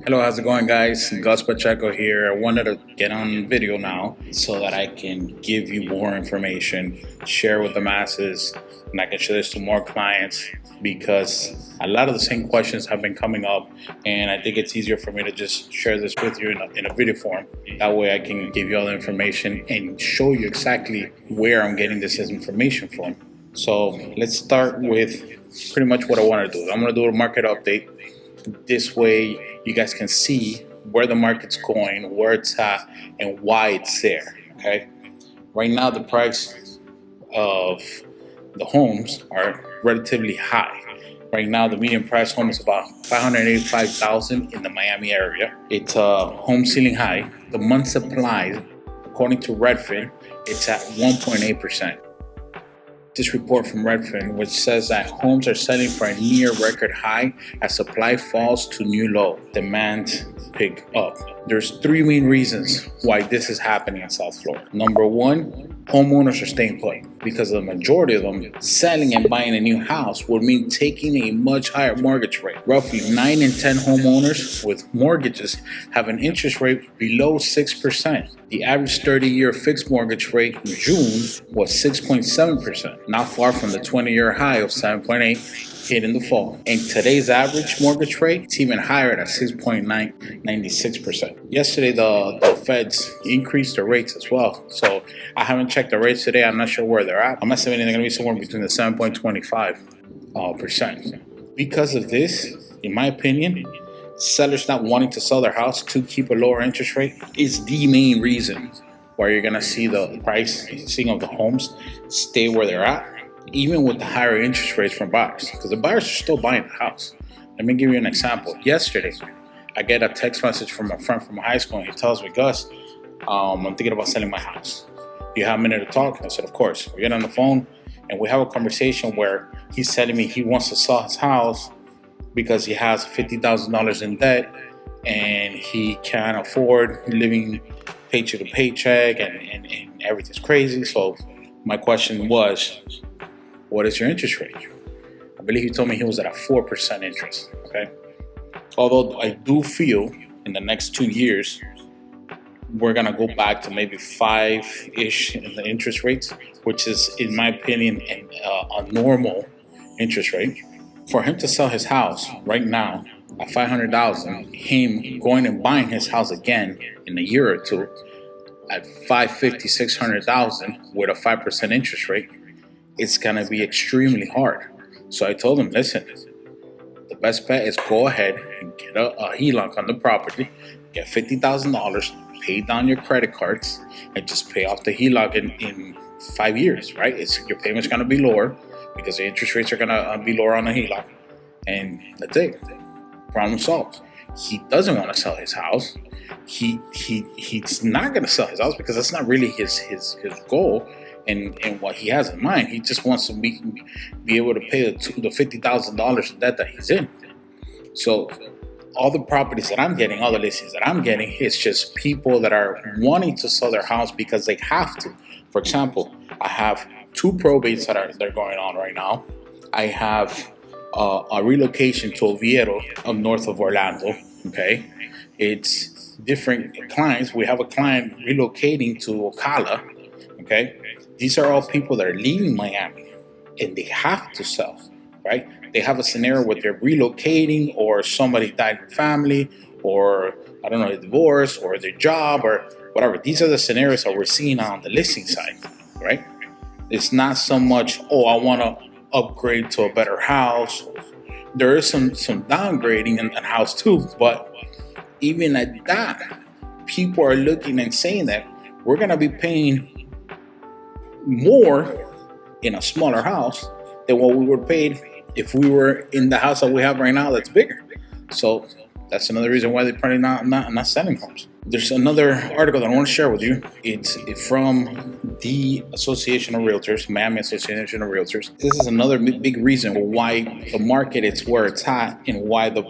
Hello, how's it going, guys? Gus Pacheco here. I wanted to get on video now so that I can give you more information, share with the masses, and I can share this to more clients because a lot of the same questions have been coming up, and I think it's easier for me to just share this with you in a video form. That way I can give you all the information and show you exactly where I'm getting this information from. So let's start with pretty much what I want to do. I'm going to do a market update. This way you guys can see where the market's going, where it's at, and why it's there. Okay, right now the price of the homes are relatively high. Right now the median price home is about $585,000 in the Miami area. It's a home ceiling high. The month supply, according to Redfin, it's at 1.8%. This report from Redfin, which says that homes are selling for a near record high as supply falls to new low, demand pick up. There's three main reasons why this is happening in South Florida. Number one, homeowners are staying put because the majority of them selling and buying a new house would mean taking a much higher mortgage rate. Roughly 9 in 10 homeowners with mortgages have an interest rate below 6%. The average 30-year fixed mortgage rate in June was 6.7%, not far from the 20-year high of 7.8 hit in the fall. And today's average mortgage rate is even higher at 6.96%. Yesterday, the Feds increased the rates as well. So I haven't checked the rates today. I'm not sure where they're at. I'm estimating they're going to be somewhere between the 7.25%. Because of this, in my opinion, sellers not wanting to sell their house to keep a lower interest rate is the main reason why you're going to see the pricing of the homes stay where they're at, even with the higher interest rates from buyers, because the buyers are still buying the house. Let me give you an example. Yesterday, I get a text message from a friend from high school, and he tells me, Gus, I'm thinking about selling my house. Do you have a minute to talk? I said, of course. We get on the phone, and we have a conversation where he's telling me he wants to sell his house because he has $50,000 in debt, and he can't afford living paycheck to paycheck, and everything's crazy. So my question was, what is your interest rate? I believe he told me he was at a 4% interest, okay? Although I do feel in the next 2 years, we're gonna go back to maybe 5-ish in the interest rates, which is, in my opinion, a normal interest rate. For him to sell his house right now at $500,000, him going and buying his house again in a year or two at $550,000, $600,000 with a 5% interest rate, it's gonna be extremely hard. So I told him, listen, the best bet is go ahead and get a HELOC on the property, get $50,000, pay down your credit cards, and just pay off the HELOC in 5 years, right? Your payment's gonna be lower because the interest rates are gonna be lower on the HELOC, and that's it. Problem solved. He doesn't want to sell his house. He's not gonna sell his house because that's not really his goal. And what he has in mind, he just wants to be able to pay the $50,000 in debt that he's in. So all the properties that I'm getting, all the listings that I'm getting, it's just people that are wanting to sell their house because they have to. For example, I have 2 probates that are going on right now. I have a relocation to Oviedo up north of Orlando. Okay, it's different clients. We have a client relocating to Ocala. Okay. These are all people that are leaving Miami and they have to sell, right? They have a scenario where they're relocating, or somebody died in family, or I don't know, a divorce, or their job, or whatever. These are the scenarios that we're seeing on the listing side, right? It's not so much, oh, I want to upgrade to a better house. There is some downgrading in that house too, but even at that, people are looking and saying that we're going to be paying more in a smaller house than what we were paid if we were in the house that we have right now that's bigger. So that's another reason why they're probably not selling homes. There's another article that I want to share with you. It's from the Association of Realtors, Miami Association of Realtors. This is another big reason why the market is where it's at and why the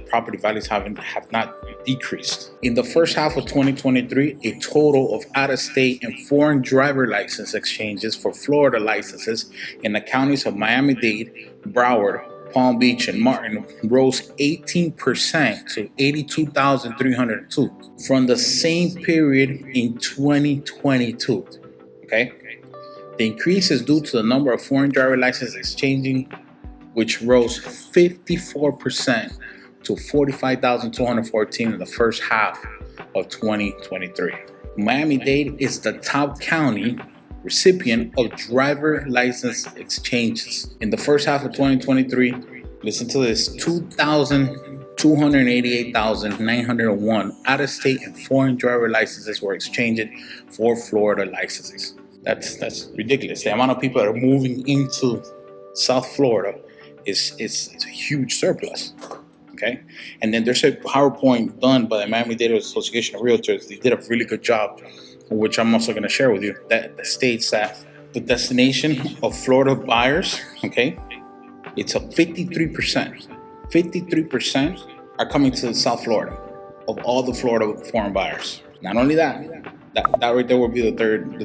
property values have not decreased. In the first half of 2023, a total of out-of-state and foreign driver license exchanges for Florida licenses in the counties of Miami-Dade, Broward, Palm Beach, and Martin rose 18% to 82,302 from the same period in 2022. Okay? The increase is due to the number of foreign driver licenses exchanging, which rose 54% to 45,214 in the first half of 2023. Miami-Dade is the top county recipient of driver license exchanges. In the first half of 2023, listen to this, 288,901 out-of-state and foreign driver licenses were exchanged for Florida licenses. That's ridiculous. The amount of people that are moving into South Florida is a huge surplus. Okay, and then there's a PowerPoint done by the Miami-Dade Association of Realtors. They did a really good job, which I'm also going to share with you, that states that the destination of Florida buyers, okay, it's a 53%. 53% are coming to South Florida of all the Florida foreign buyers. Not only that right there will be the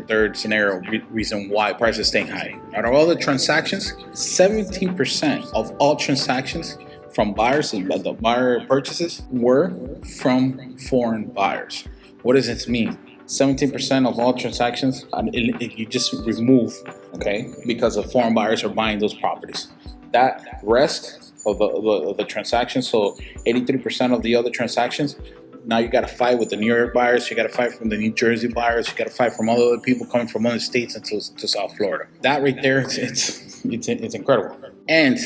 third scenario reason why prices staying high. Out of all the transactions, 17% of all transactions from buyers, the buyer purchases, were from foreign buyers. What does this mean? 17% of all transactions, you just remove, okay, because the foreign buyers are buying those properties. That rest of the transactions, so 83% of the other transactions, now you got to fight with the New York buyers, you got to fight from the New Jersey buyers, you got to fight from all the other people coming from other states into South Florida. That right there, it's incredible. And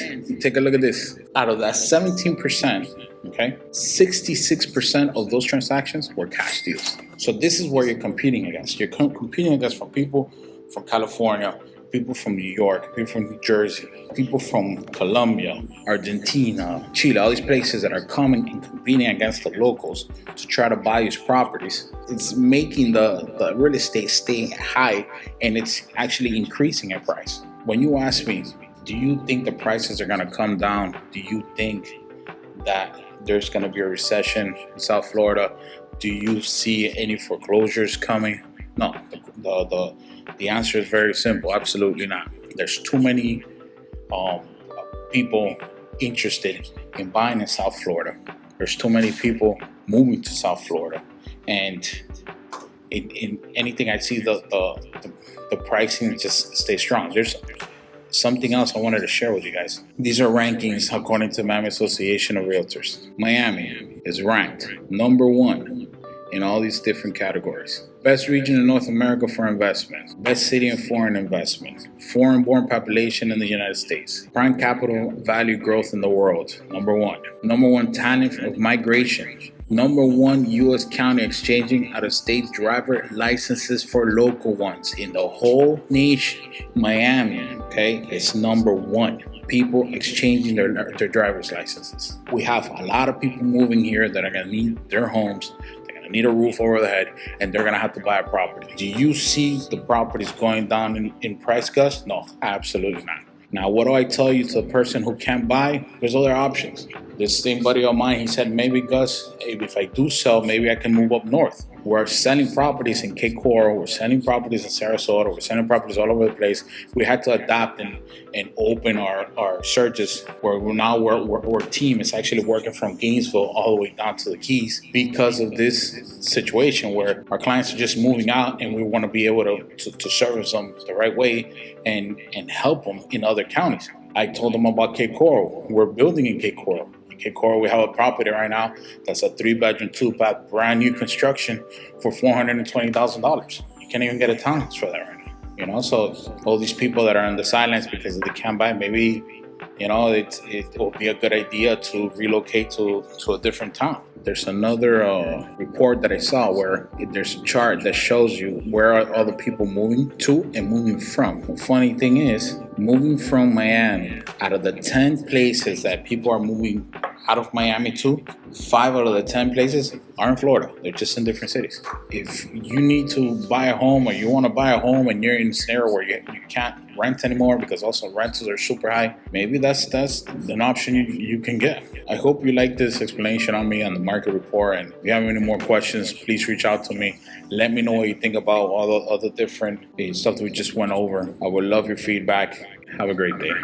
take a look at this. Out of that 17%, okay, 66% of those transactions were cash deals. So this is where you're competing against. You're competing against from people from California, people from New York, people from New Jersey, people from Colombia, Argentina, Chile, all these places that are coming and competing against the locals to try to buy these properties. It's making the real estate stay high, and it's actually increasing in price. When you ask me, do you think the prices are going to come down? Do you think that there's going to be a recession in South Florida? Do you see any foreclosures coming? No, the answer is very simple. Absolutely not. There's too many people interested in buying in South Florida. There's too many people moving to South Florida, and in anything I see, the pricing just stays strong. There's something else I wanted to share with you guys. These are rankings according to Miami Association of Realtors. Miami is ranked number 1 in all these different categories. Best region in North America for investment. Best city in foreign investment. Foreign-born population in the United States. Prime capital value growth in the world. Number 1. Number 1 talent of migration. Number 1 U.S. county exchanging out-of-state driver licenses for local ones in the whole nation. Miami, okay, is number 1. People exchanging their driver's licenses. We have a lot of people moving here that are going to need their homes. They're going to need a roof over their head, and they're going to have to buy a property. Do you see the properties going down in price, Gus? No, absolutely not. Now, what do I tell you to the person who can't buy? There's other options. This same buddy of mine, he said, maybe Gus, if I do sell, maybe I can move up north. We're selling properties in Cape Coral, we're selling properties in Sarasota, we're selling properties all over the place. We had to adapt and open our searches where our team is actually working from Gainesville all the way down to the Keys because of this situation where our clients are just moving out, and we want to be able to service them the right way and help them in other counties. I told them about Cape Coral. We're building in Cape Coral. In Cape Coral, we have a property right now that's a 3-bedroom, 2-bath, brand new construction for $420,000. You can't even get a townhouse for that right now. You know, so all these people that are on the sidelines because they can't buy, maybe, you know, it will be a good idea to relocate to a different town. There's another report that I saw where there's a chart that shows you where are all the people moving to and moving from. The funny thing is, moving from Miami, out of the 10 places that people are moving out of Miami to, 5 out of the 10 places are in Florida. They're just in different cities. If you need to buy a home, or you want to buy a home and you're in a scenario where you can't rent anymore because also rentals are super high, maybe that's an option you can get. I hope you like this explanation on me on the market report, and if you have any more questions, please reach out to me. Let me know what you think about all the other different stuff that we just went over. I would love your feedback. Have a great day.